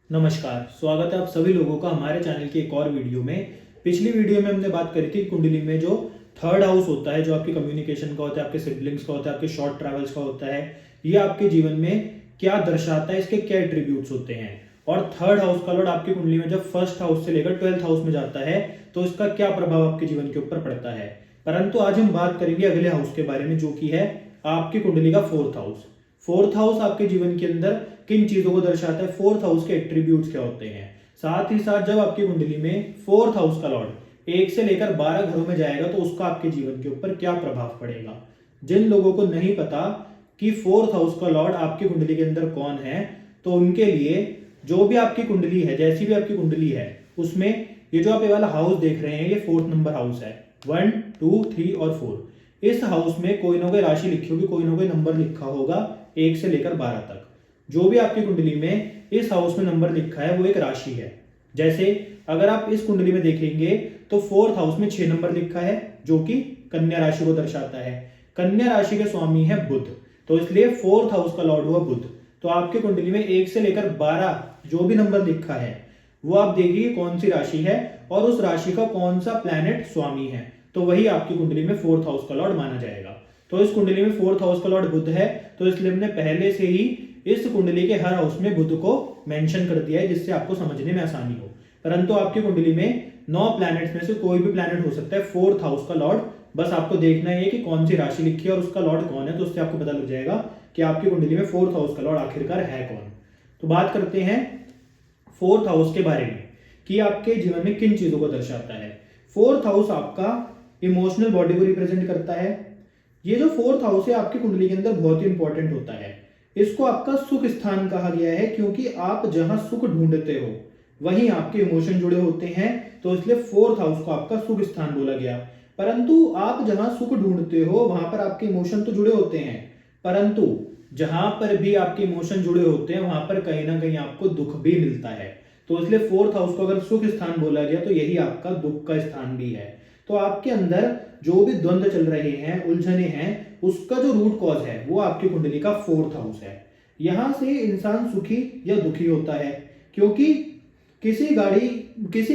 नमस्कार, स्वागत है आप सभी लोगों का हमारे चैनल की एक और वीडियो में। पिछली वीडियो में हमने बात करी थी कुंडली में जो थर्ड हाउस होता है, जो आपकी कम्युनिकेशन का होता है, आपके सिबलिंग्स का होता है, आपके शॉर्ट ट्रैवल्स का होता है, ये आपके जीवन में क्या दर्शाता है, इसके क्या एट्रीब्यूट्स होते हैं। और थर्ड हाउस का लॉर्ड आपकी कुंडली में जब फर्स्ट हाउस से लेकर 12th हाउस में जाता है तो इसका क्या प्रभाव आपके जीवन के ऊपर पड़ता है। परंतु आज हम बात करेंगे अगले हाउस के बारे में, जो कि है आपकी कुंडली का फोर्थ हाउस। फोर्थ हाउस आपके जीवन के अंदर किन चीजों को दर्शाता है, फोर्थ हाउस के एट्रीब्यूट्स क्या होते हैं। साथ ही साथ जब आपकी कुंडली में फोर्थ हाउस का लॉर्ड 1 से लेकर 12 घरों में जाएगा तो उसका आपके जीवन के ऊपर क्या प्रभाव पड़ेगा। जिन लोगों को नहीं पता कि फोर्थ हाउस का लॉर्ड आपकी कुंडली के अंदर कौन है, तो उनके लिए जो भी आपकी कुंडली है, जैसी भी आपकी कुंडली है, उसमें ये जो आप ये वाला हाउस देख रहे हैं, ये फोर्थ नंबर हाउस है। 1, 2, 3 और 4। इस हाउस में कोई ना कोई राशि लिखी होगी, कोई ना कोई नंबर लिखा होगा 1 से लेकर 12 तक। जो भी आपकी कुंडली में इस हाउस में नंबर लिखा है वो एक राशि है। जैसे अगर आप इस कुंडली में देखेंगे तो फोर्थ हाउस में 6 नंबर लिखा है, जो कि कन्या राशि को दर्शाता है। कन्या राशि के स्वामी है बुध, तो इसलिए फोर्थ हाउस का लॉर्ड हुआ बुध। तो आपकी कुंडली में 1 से लेकर 12 जो भी नंबर लिखा है वो आप देखिए कौन सी राशि है और उस राशि का कौन सा प्लैनेट स्वामी है, तो वही आपकी कुंडली में फोर्थ हाउस का लॉर्ड माना जाएगा। तो इस कुंडली में फोर्थ हाउस का लॉर्ड बुध है, तो इसलिए हमने पहले से ही इस कुंडली के हर हाउस में बुध को मेंशन कर दिया है, जिससे आपको समझने में आसानी हो। परंतु आपकी कुंडली में 9 प्लैनेट्स में से कोई भी प्लैनेट हो सकता है फोर्थ हाउस का लॉर्ड। बस आपको देखना है कि कौन सी राशि लिखी है और उसका लॉर्ड कौन है, तो उससे आपको पता लग जाएगा कि आपकी कुंडली में फोर्थ हाउस का लॉर्ड आखिरकार है कौन। तो बात करते हैं फोर्थ हाउस के बारे में कि आपके जीवन में किन चीजों को दर्शाता है। फोर्थ हाउस आपका इमोशनल बॉडी को रिप्रेजेंट करता है। ये जो फोर्थ हाउस है आपकी कुंडली के अंदर बहुत ही इंपॉर्टेंट होता है। इसको आपका सुख स्थान कहा गया है, क्योंकि आप जहां सुख ढूंढते हो वहीं आपके इमोशन जुड़े होते हैं, तो इसलिए फोर्थ हाउस को आपका सुख स्थान बोला गया। परंतु आप जहां सुख ढूंढते हो वहां पर आपके इमोशन तो जुड़े होते हैं, परंतु जहां पर भी आपके इमोशन जुड़े होते हैं वहां पर कहीं ना कहीं आपको दुख भी मिलता है। तो इसलिए फोर्थ हाउस को अगर सुख स्थान बोला गया तो यही आपका दुख का स्थान भी है। तो आपके अंदर जो भी द्वंद्व चल रहे हैं, उलझने हैं, उसका जो रूट कॉज है वो आपकी कुंडली का फोर्थ हाउस है। यहां से इंसान सुखी या दुखी होता है, क्योंकि किसी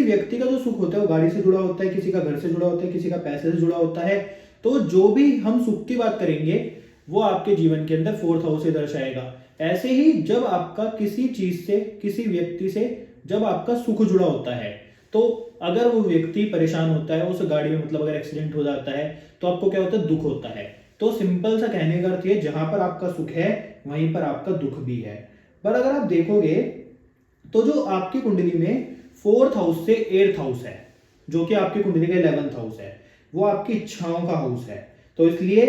व्यक्ति का जो सुख होता है वो गाड़ी से जुड़ा होता है, किसी का घर से जुड़ा होता है, किसी का पैसे से जुड़ा होता है। तो जो भी हम सुख की बात करेंगे वो आपके जीवन के अंदर फोर्थ हाउस से दर्शाएगा। ऐसे ही जब आपका किसी चीज से, किसी व्यक्ति से जब आपका सुख जुड़ा होता है, तो अगर वो व्यक्ति परेशान होता है, उस गाड़ी में मतलब अगर एक्सीडेंट हो जाता है तो आपको क्या होता है, दुख होता है। तो सिंपल सा कहने का अर्थ है जहां पर आपका सुख है वहीं पर आपका दुख भी है। पर अगर आप देखोगे तो जो आपकी कुंडली में फोर्थ हाउस से 8th हाउस है, जो कि आपकी कुंडली का 11th हाउस है, वो आपकी इच्छाओं का हाउस है। तो इसलिए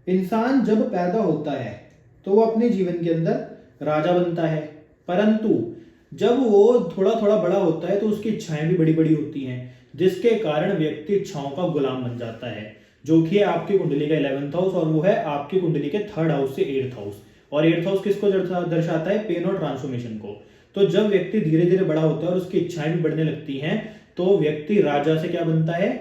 इंसान जब पैदा होता है तो वो अपने जीवन के अंदर राजा बनता है, परंतु जब वो थोड़ा थोड़ा बड़ा होता है तो उसकी इच्छाएं भी बड़ी बड़ी होती हैं, जिसके कारण व्यक्ति इच्छाओं का गुलाम बन जाता है, जो कि है आपकी कुंडली का 11th हाउस, और वो है आपकी कुंडली के 3rd हाउस से 8th हाउस। और 8th हाउस किसको दर्शाता है, पेन और ट्रांसफॉर्मेशन को। तो जब व्यक्ति धीरे धीरे बड़ा होता है और उसकी इच्छाएं भी बढ़ने लगती हैं तो व्यक्ति राजा से क्या बनता है,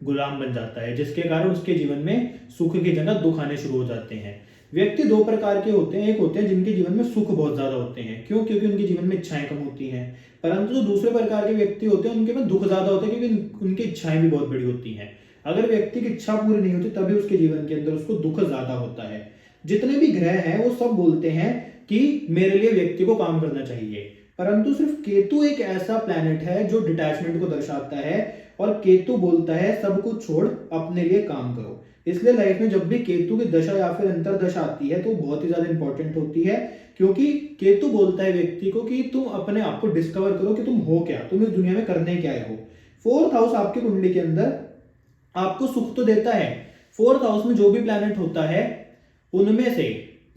गुलाम बन जाता है, जिसके कारण उसके जीवन में सुख की जगह दुख आने शुरू हो जाते हैं। व्यक्ति 2 प्रकार के होते हैं, एक होते हैं जिनके जीवन में सुख बहुत ज्यादा होते हैं, क्यों, क्योंकि उनके जीवन में इच्छाएं कम होती हैं। परंतु जो दूसरे प्रकार के व्यक्ति होते हैं उनके में दुख ज्यादा होता है, क्योंकि उनकी इच्छाएं भी बहुत बड़ी होती हैं। अगर व्यक्ति की इच्छा पूरी नहीं होती तभी उसके जीवन के अंदर उसको दुख ज्यादा होता है। जितने भी ग्रह हैं वो सब बोलते हैं कि मेरे लिए व्यक्ति को काम करना चाहिए, परंतु सिर्फ केतु एक ऐसा प्लैनेट है जो डिटैचमेंट को दर्शाता है, और केतु बोलता है सब कुछ छोड़ अपने लिए काम करो। इसलिए लाइफ में जब भी केतु की दशा या फिर अंतरदशा आती है तो बहुत ही ज्यादा इंपॉर्टेंट होती है, क्योंकि केतु बोलता है व्यक्ति को कि तुम अपने आप को डिस्कवर करो कि तुम हो क्या, तुम इस दुनिया में करने क्या आए हो। फोर्थ हाउस आपकी कुंडली के अंदर आपको सुख तो देता है। फोर्थ हाउस में जो भी प्लैनेट होता है उनमें से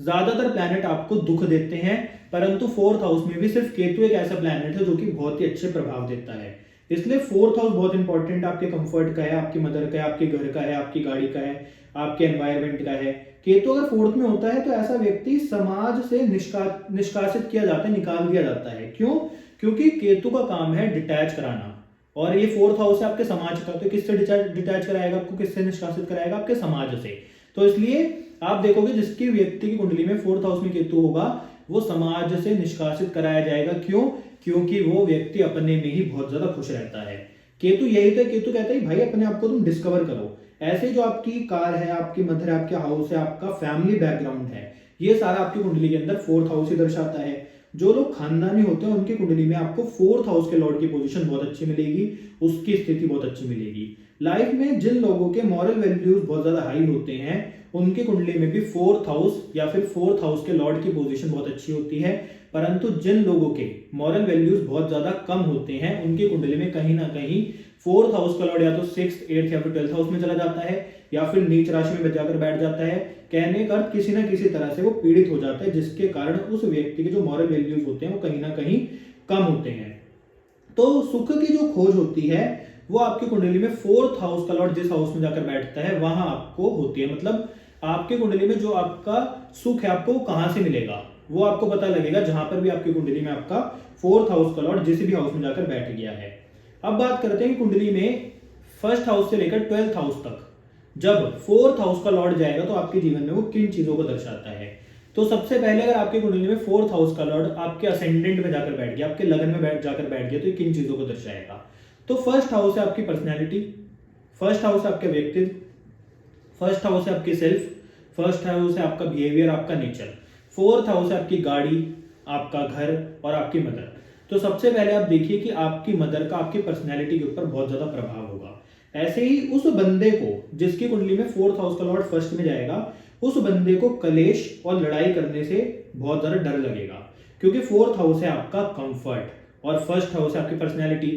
ज्यादातर प्लैनेट आपको दुख देते हैं, परंतु फोर्थ हाउस में भी सिर्फ केतु एक ऐसा प्लैनेट है जो कि बहुत ही अच्छे प्रभाव देता है। इसलिए फोर्थ हाउस बहुत इंपॉर्टेंट आपके कंफर्ट का है, आपकी मदर का है, आपके घर का है, आपकी गाड़ी का है, आपके एनवायरमेंट का है। केतु अगर फोर्थ में होता है तो ऐसा व्यक्ति समाज से निष्कासित किया जाता है, निकाल दिया जाता है। क्यों, क्योंकि केतु का काम है डिटैच कराना, और ये फोर्थ हाउस है आपके समाज का, तो किससे डिटैच कराएगा आपको, किससे निष्कासित कराएगा, आपके समाज से। तो इसलिए आप देखोगे जिसकी व्यक्ति की कुंडली में फोर्थ हाउस में केतु होगा वो समाज से निष्कासित कराया जाएगा। क्यों? क्योंकि वो व्यक्ति अपने में ही बहुत ज्यादा खुश रहता है। केतु यही था, केतु कहता है भाई अपने आप को तुम डिस्कवर करो। ऐसे जो आपकी कार है, आपकी मदर है, आपके हाउस है, आपका फैमिली बैकग्राउंड है, ये सारा आपकी कुंडली के अंदर फोर्थ हाउस ही दर्शाता है। जो लोग खानदानी होते हैं उनकी कुंडली में आपको फोर्थ हाउस के लॉर्ड की पोजीशन बहुत अच्छी मिलेगी, उसकी स्थिति बहुत अच्छी मिलेगी। लाइफ में जिन लोगों के मॉरल वैल्यूज बहुत ज्यादा हाई होते हैं उनकी कुंडली में भी फोर्थ हाउस या फिर फोर्थ हाउस के लॉर्ड की पोजीशन बहुत अच्छी होती है। परंतु जिन लोगों के मॉरल वैल्यूज बहुत ज्यादा कम होते हैं उनकी कुंडली में कहीं ना कहीं फोर्थ हाउस का लॉर्ड या तो सिक्स्थ, एट्थ या फिर 12th हाउस में चला जाता है या फिर नीच राशि में जाकर बैठ जाता है। कहने का अर्थ किसी ना किसी तरह से वो पीड़ित हो जाता है, जिसके कारण उस व्यक्ति के जो मॉरल वैल्यूज होते हैं वो कहीं ना कहीं कम होते हैं। तो सुख की जो खोज होती है वो आपकी कुंडली में फोर्थ हाउस का लॉर्ड जिस हाउस में जाकर बैठता है वहां आपको होती है। मतलब आपकी कुंडली में जो आपका सुख है आपको कहां से मिलेगा वो आपको पता लगेगा जहां पर भी आपकी कुंडली में आपका फोर्थ हाउस का लॉर्ड जिस भी हाउस में जाकर बैठ गया है। अब बात करते हैं कुंडली में फर्स्ट हाउस से लेकर 12th हाउस तक जब फोर्थ हाउस का लॉर्ड जाएगा तो आपके जीवन में वो किन चीजों को दर्शाता है। तो सबसे पहले अगर आपकी कुंडली में फोर्थ हाउस का लॉर्ड आपके असेंडेंट में जाकर बैठ गया, आपके लगन में जाकर बैठ गया, तो ये किन चीजों को दर्शाएगा। तो फर्स्ट हाउस है आपकी पर्सनैलिटी, फर्स्ट हाउस है आपके व्यक्तित्व, फर्स्ट हाउस है आपकी सेल्फ, फर्स्ट हाउस है आपका बिहेवियर, आपका नेचर, फोर्थ हाउस है आपकी गाड़ी, आपका घर और आपकी मदर। तो सबसे पहले आप देखिए कि आपकी मदर का आपकी पर्सनैलिटी के ऊपर बहुत ज्यादा प्रभाव होगा। ऐसे ही उस बंदे को जिसकी कुंडली में फोर्थ हाउस का लॉर्ड फर्स्ट में जाएगा उस बंदे को कलेश और लड़ाई करने से बहुत ज्यादा डर लगेगा, क्योंकि फोर्थ हाउस है आपका कंफर्ट और फर्स्ट हाउस है आपकी पर्सनैलिटी।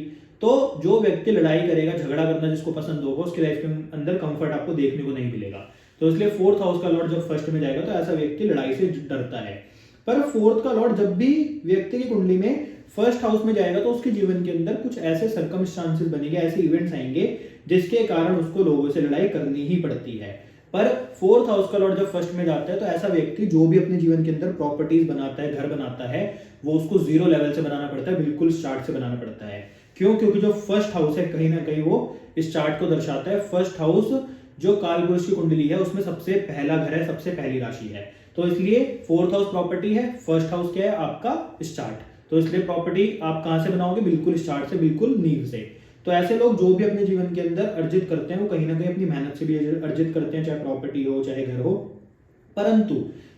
तो जो व्यक्ति लड़ाई करेगा, झगड़ा करना जिसको पसंद होगा, उसकी लाइफ के अंदर कंफर्ट आपको देखने को नहीं मिलेगा। तो इसलिए फोर्थ हाउस का लॉर्ड जब फर्स्ट में जाएगा तो ऐसा व्यक्ति लड़ाई से डरता है। पर फोर्थ का लॉर्ड जब भी व्यक्ति की कुंडली में फर्स्ट हाउस में जाएगा तो उसके जीवन के अंदर कुछ ऐसे सर्कमस्टांसेस बनेंगे, ऐसे इवेंट्स आएंगे जिसके कारण उसको लोगों से लड़ाई करनी ही पड़ती है। पर फोर्थ हाउस का लॉर्ड जब फर्स्ट में जाता है तो ऐसा व्यक्ति जो भी अपने जीवन के अंदर प्रॉपर्टीज बनाता है, घर बनाता है, वो उसको जीरो लेवल से बनाना पड़ता है, बिल्कुल स्टार्ट से बनाना पड़ता है। क्यों? क्योंकि जो फर्स्ट हाउस है कहीं ना कहीं वो स्टार्ट को दर्शाता है। फर्स्ट हाउस जो कालपुरुष की कुंडली है उसमें सबसे पहला घर है, सबसे पहली राशि है। तो इसलिए फोर्थ हाउस प्रॉपर्टी है, फर्स्ट हाउस क्या है आपका स्टार्ट। तो इसलिए प्रॉपर्टी आप कहां से बनाओगे? बिल्कुल स्टार्ट से, बिल्कुल नींव से। तो ऐसे लोग जो भी अपने जीवन के अंदर अर्जित करते हैं वो कहीं ना कहीं अपनी मेहनत से भी अर्जित करते हैं, चाहे प्रॉपर्टी हो चाहे घर हो। परंतु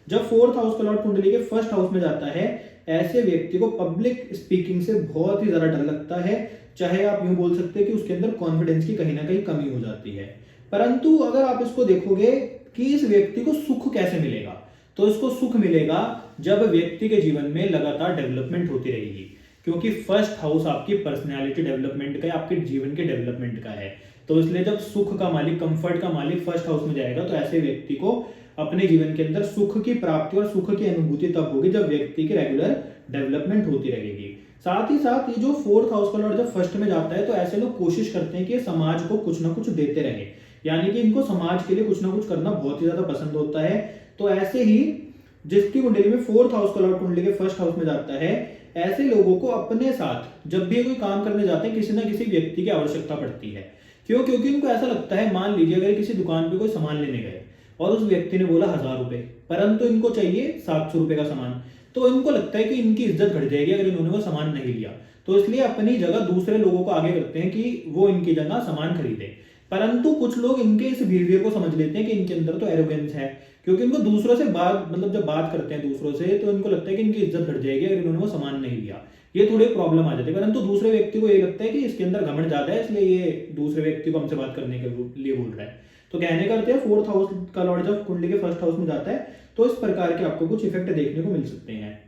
जब फोर्थ हाउस का लॉर्ड कुंडली के फर्स्ट हाउस में जाता है ऐसे व्यक्ति को पब्लिक स्पीकिंग से बहुत ही ज्यादा डर लगता है, चाहे आप यूं बोल सकते हैं कि उसके अंदर कॉन्फिडेंस की कहीं ना कहीं कमी हो जाती है। परंतु अगर आप इसको देखोगे कि इस व्यक्ति को सुख कैसे मिलेगा, तो इसको सुख मिलेगा जब व्यक्ति के जीवन में लगातार डेवलपमेंट होती रहेगी, क्योंकि फर्स्ट हाउस आपकी पर्सनैलिटी डेवलपमेंट का है, आपके जीवन के डेवलपमेंट का है। तो इसलिए जब सुख का मालिक, कंफर्ट का मालिक फर्स्ट हाउस में जाएगा तो ऐसे व्यक्ति को अपने जीवन के अंदर सुख की प्राप्ति और सुख की अनुभूति तब होगी जब व्यक्ति की रेगुलर डेवलपमेंट होती रहेगी। साथ ही साथ ये जो फोर्थ हाउस का लॉर्ड जब फर्स्ट में जाता है तो ऐसे लोग कोशिश करते हैं कि समाज को कुछ ना कुछ देते रहे, यानी कि इनको समाज के लिए कुछ ना कुछ करना बहुत ही ज्यादा पसंद होता है। तो ऐसे ही जिसकी कुंडली में फोर्थ हाउस का लॉर्ड कुंडली के फर्स्ट हाउस में जाता है, ऐसे लोगों को अपने साथ जब भी कोई काम करने जाते हैं किसी ना किसी व्यक्ति की आवश्यकता पड़ती है। क्यों? क्योंकि इनको ऐसा लगता है, मान लीजिए अगर किसी दुकान पे कोई सामान लेने गए और उस व्यक्ति ने बोला 1000 रुपए, परंतु इनको चाहिए 700 रुपए का सामान, तो इनको लगता है कि इनकी इज्जत घट जाएगी अगर इन्होंने वो सामान नहीं लिया। तो इसलिए अपनी जगह दूसरे लोगों को आगे करते हैं कि वो इनकी जगह सामान खरीदे। परंतु कुछ लोग इनके इस बिहेवियर को समझ लेते हैं कि इनके अंदर तो एरोगेंस है, क्योंकि इनको दूसरों से बात, मतलब जब बात करते हैं दूसरों से तो इनको लगता है कि इनकी इज्जत घट जाएगी अगर इन्होंने वो सामान नहीं लिया, ये थोड़ी प्रॉब्लम आ जाती है। परंतु दूसरे व्यक्ति को ये लगता है कि इसके अंदर घमंड ज्यादा है, इसलिए ये दूसरे व्यक्ति को हमसे बात करने के लिए बोल रहा है। तो कहने का अर्थ है फोर्थ हाउस का लॉर्ड जब कुंडली के फर्स्ट हाउस में जाता है तो इस प्रकार के आपको कुछ इफेक्ट देखने को मिल सकते हैं।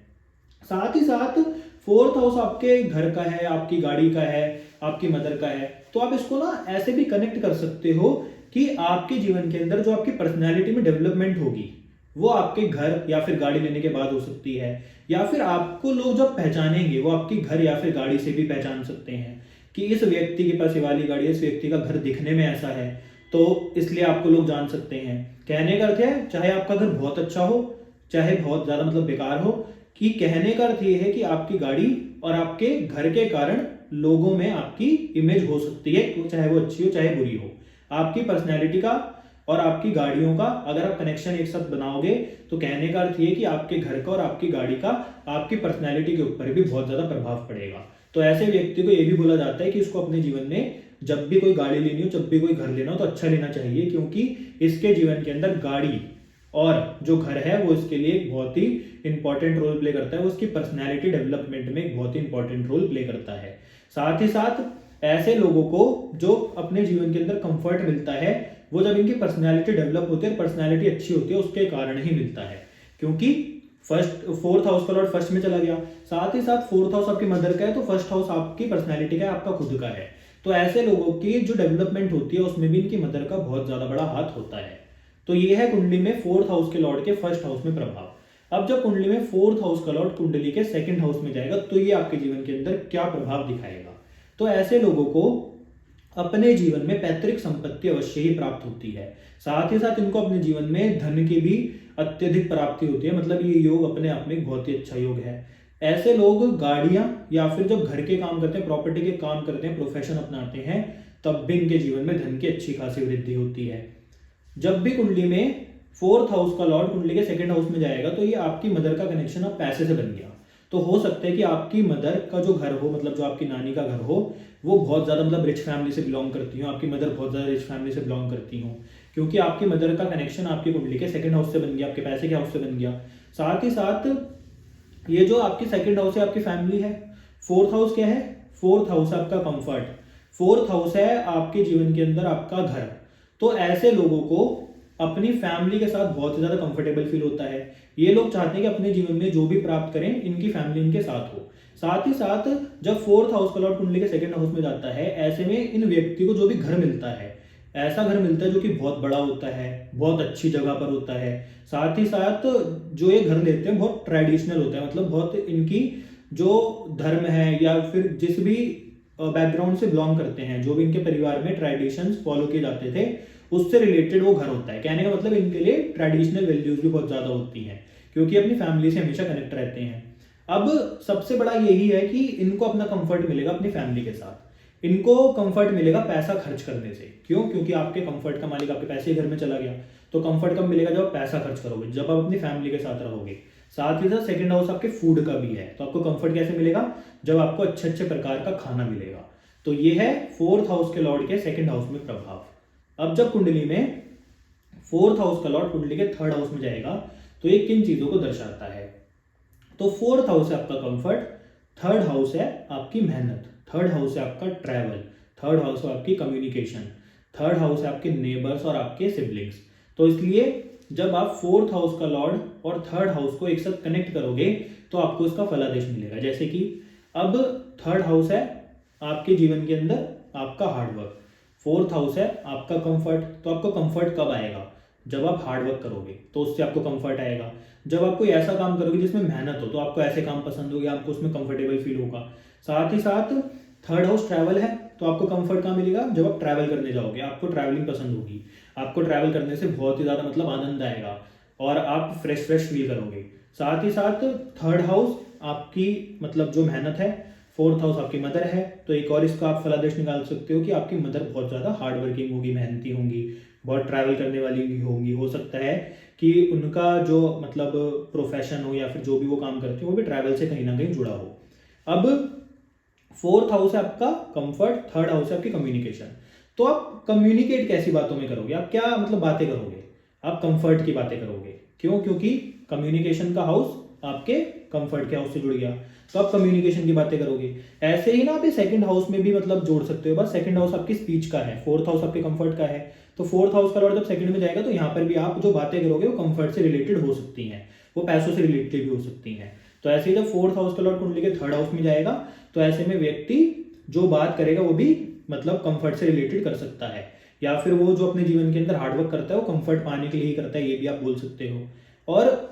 साथ ही साथ फोर्थ हाउस आपके घर का है, आपकी गाड़ी का है, आपकी मदर का है। तो आप इसको ना ऐसे भी कनेक्ट कर सकते हो कि आपके जीवन के अंदर जो आपकी पर्सनैलिटी में डेवलपमेंट होगी वो आपके घर या फिर गाड़ी लेने के बाद हो सकती है, या फिर आपको लोग जब पहचानेंगे वो आपकी घर या फिर गाड़ी से भी पहचान सकते हैं कि इस व्यक्ति के पास ये वाली गाड़ी है, इस व्यक्ति का घर दिखने में ऐसा है, तो इसलिए आपको लोग जान सकते हैं। कहने का अर्थ है चाहे आपका घर बहुत अच्छा हो चाहे बहुत ज्यादा मतलब बेकार हो, कि कहने का अर्थ ये है कि आपकी गाड़ी और आपके घर के कारण लोगों में आपकी इमेज हो सकती है, चाहे वो अच्छी हो चाहे बुरी हो। आपकी पर्सनैलिटी का और आपकी गाड़ियों का अगर आप कनेक्शन एक साथ बनाओगे तो कहने का अर्थ ये कि आपके घर का और आपकी गाड़ी का आपकी पर्सनैलिटी के ऊपर भी बहुत ज़्यादा प्रभाव पड़ेगा। तो ऐसे व्यक्ति को ये भी बोला जाता है कि इसको अपने जीवन में जब भी कोई गाड़ी लेनी हो, जब भी कोई घर लेना हो तो अच्छा लेना चाहिए, क्योंकि इसके जीवन के अंदर गाड़ी और जो घर है वो इसके लिए एक बहुत ही इंपॉर्टेंट रोल प्ले करता है, वो उसकी पर्सनैलिटी डेवलपमेंट में एक बहुत ही इंपॉर्टेंट रोल प्ले करता है। साथ ही साथ ऐसे लोगों को जो अपने जीवन के अंदर कंफर्ट मिलता है वो जब इनकी पर्सनैलिटी डेवलप होती है, पर्सनैलिटी अच्छी होती है, उसके कारण ही मिलता है, क्योंकि फोर्थ हाउस का लॉर्ड फर्स्ट में चला गया। साथ ही साथ फोर्थ हाउस आपकी मदर का है तो फर्स्ट हाउस आपकी पर्सनैलिटी का है, आपका खुद का है। तो ऐसे लोगों की जो डेवलपमेंट होती है उसमें भी इनकी मदर का बहुत ज्यादा बड़ा हाथ होता है। तो ये है कुंडली में फोर्थ हाउस के लॉर्ड के फर्स्ट हाउस में प्रभाव। अब जब कुंडली में फोर्थ हाउस का लॉर्ड कुंडली के सेकंड हाउस में जाएगा तो ये आपके जीवन के अंदर क्या प्रभाव दिखाएगा। तो ऐसे लोगों को अपने जीवन में पैतृक संपत्ति अवश्य ही प्राप्त होती है। साथ ही साथ इनको अपने जीवन में धन की भी अत्यधिक प्राप्ति होती है, मतलब ये योग अपने आप में बहुत ही अच्छा योग है। ऐसे लोग गाड़ियां या फिर जब घर के काम करते हैं, प्रॉपर्टी के काम करते हैं, प्रोफेशन अपनाते हैं, तब भी इनके जीवन में धन की अच्छी खासी वृद्धि होती है। जब भी कुंडली में फोर्थ हाउस का लॉर्ड कुंडली के सेकंड हाउस में जाएगा तो ये आपकी मदर का कनेक्शन अब पैसे से बन गया। तो हो सकता है कि आपकी मदर का जो घर हो, मतलब जो आपकी नानी का घर हो, वो बहुत ज़्यादा मतलब रिच फैमिली से बिलोंग करती हो, आपकी मदर बहुत ज़्यादा रिच फैमिली से बिलोंग करती हो, क्योंकि आपकी मदर का कनेक्शन आपकी कुंडली के सेकंड हाउस से बन गया, आपके पैसे के हाउस से बन गया। साथ ही साथ ये जो आपकी सेकंड हाउस है आपकी फैमिली है। फोर्थ हाउस क्या है? फोर्थ हाउस आपका कंफर्ट, फोर्थ हाउस है आपके जीवन के अंदर आपका घर। तो ऐसे लोगों को अपनी फैमिली के साथ बहुत ज्यादा कंफर्टेबल फील होता है। ये लोग चाहते हैं कि अपने जीवन में जो भी प्राप्त करें इनकी फैमिली इनके साथ हो। साथ ही साथ जब फोर्थ हाउस का लॉर्ड कुंडली के सेकंड हाउस में जाता है, ऐसे में इन व्यक्ति को जो भी घर मिलता है, ऐसा घर मिलता है जो कि बहुत बड़ा होता है, बहुत अच्छी जगह पर होता है। साथ ही साथ जो ये घर लेते हैं बहुत ट्रेडिशनल होता है, मतलब बहुत इनकी जो धर्म है या फिर जिस भी बैकग्राउंड से बिलोंग करते हैं, जो भी इनके परिवार में ट्रेडिशंस फॉलो किए जाते थे उससे रिलेटेड वो घर होता है। कहने का मतलब इनके लिए ट्रेडिशनल वैल्यूज भी बहुत ज्यादा होती हैं, क्योंकि अपनी फैमिली से हमेशा कनेक्ट रहते हैं। अब सबसे बड़ा यही है कि इनको अपना कंफर्ट मिलेगा अपनी फैमिली के साथ, इनको कंफर्ट मिलेगा पैसा खर्च करने से। क्यों? क्योंकि आपके कंफर्ट का मालिक आपके पैसे घर में चला गया। तो कंफर्ट कब मिलेगा? जब आप पैसा खर्च करोगे, जब आप अपनी फैमिली के साथ रहोगे। साथ ही साथ सेकंड हाउस आपके फूड का भी है, तो आपको कंफर्ट कैसे मिलेगा? जब आपको अच्छे अच्छे प्रकार का खाना मिलेगा। तो ये है फोर्थ हाउस के लॉर्ड के सेकंड हाउस में प्रभाव। अब जब कुंडली में फोर्थ हाउस का लॉर्ड कुंडली के थर्ड हाउस में जाएगा तो ये किन चीजों को दर्शाता है? तो फोर्थ हाउस है आपका कंफर्ट, थर्ड हाउस है आपकी मेहनत, थर्ड हाउस है आपका ट्रैवल, थर्ड हाउस है आपकी कम्युनिकेशन, थर्ड हाउस है आपके नेबर्स और आपके सिबलिंग्स। तो इसलिए जब आप फोर्थ हाउस का लॉर्ड और थर्ड हाउस को एक साथ कनेक्ट करोगे तो आपको इसका फलादेश मिलेगा। जैसे कि अब थर्ड हाउस है आपके जीवन के अंदर आपका हार्डवर्क, फोर्थ हाउस है आपका कंफर्ट। तो आपको कंफर्ट कब आएगा? जब आप हार्डवर्क करोगे तो उससे आपको कंफर्ट आएगा। जब आप कोई ऐसा काम करोगे जिसमें मेहनत हो तो आपको ऐसे काम पसंद होगी, आपको उसमें कंफर्टेबल फील होगा। साथ ही साथ थर्ड हाउस ट्रैवल है, तो आपको कंफर्ट कहाँ मिलेगा? जब आप ट्रैवल करने जाओगे, आपको ट्रैवलिंग पसंद होगी, आपको ट्रैवल करने से बहुत ही ज़्यादा मतलब आनंद आएगा और आप फ्रेश फ्रेश फील करोगे। साथ ही साथ थर्ड हाउस आपकी मतलब जो मेहनत है, फोर्थ हाउस आपकी मदर है। तो एक और इसका आप फलादेश निकाल सकते हो कि आपकी मदर बहुत ज़्यादा हार्ड वर्किंग होगी, मेहनती होंगी, बहुत ट्रैवल करने वाली भी होंगी। हो सकता है कि उनका जो मतलब प्रोफेशन हो या फिर जो भी वो काम करते हो वो भी ट्रैवल से कहीं ना कहीं जुड़ा हो। अब फोर्थ हाउस है आपका कंफर्ट, थर्ड हाउस है आपकी कम्युनिकेशन। तो आप कम्युनिकेट कैसी बातों में करोगे? आप क्या मतलब बातें करोगे? आप कंफर्ट की बातें करोगे। क्यों? क्योंकि कम्युनिकेशन का हाउस आपके कंफर्ट के हाउस से जुड़ गया, तो आप कम्युनिकेशन की बातें करोगे। ऐसे ही ना आप सेकंड हाउस में भी मतलब जोड़ सकते हो। बस सेकंड हाउस आपकी स्पीच का है, फोर्थ हाउस आपके कंफर्ट का है। तो फोर्थ हाउस का लॉर्ड जब सेकंड में जाएगा तो यहाँ पर भी आप जो बातें करोगे वो कंफर्ट से रिलेटेड हो सकती हैं, वो पैसों से रिलेटेड भी हो सकती हैं। तो ऐसे ही जब फोर्थ हाउस का लॉर्ड कुंडली के थर्ड हाउस में जाएगा तो ऐसे में व्यक्ति जो बात करेगा वो भी मतलब कंफर्ट से रिलेटेड कर सकता है, या फिर वो जो अपने जीवन के अंदर हार्डवर्क करता है वो कंफर्ट पाने के लिए ही करता है, ये भी आप बोल सकते हो। और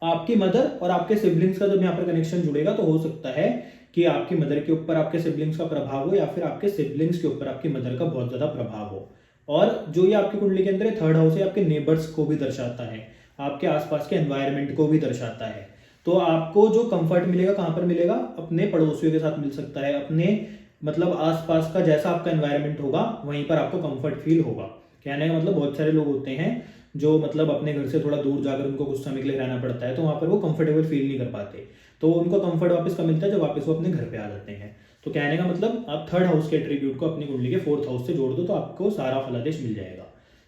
आपकी मदर और आपके सिबलिंग्स का जब यहाँ पर कनेक्शन जुड़ेगा तो हो सकता है कि आपकी मदर के ऊपर आपके सिबलिंग्स का प्रभाव हो या फिर आपके सिबलिंग्स के ऊपर आपकी मदर का बहुत ज्यादा प्रभाव हो। और जो ये आपकी कुंडली के अंदर थर्ड हाउस है आपके नेबर्स को भी दर्शाता है, आपके आसपास के एनवायरनमेंट को भी दर्शाता है। तो आपको जो कंफर्ट मिलेगा कहाँ पर मिलेगा? अपने पड़ोसियों के साथ मिल सकता है, अपने मतलब आसपास का जैसा आपका एनवायरनमेंट होगा वहीं पर आपको कंफर्ट फील होगा। कहने का मतलब बहुत सारे लोग होते हैं जो मतलब अपने घर से थोड़ा दूर जाकर उनको कुछ समय के लिए रहना पड़ता है, तो वहाँ पर वो कंफर्टेबल फील नहीं कर पाते, तो उनको कंफर्ट वापस कब मिलता है, जब वापस वो अपने घर पे आ जाते हैं। तो कहने का मतलब आप थर्ड हाउस के एट्रीब्यूट को अपनी कुंडली के फोर्थ हाउस से जोड़ दो तो आपको सारा फलादेश मिल जाएगा।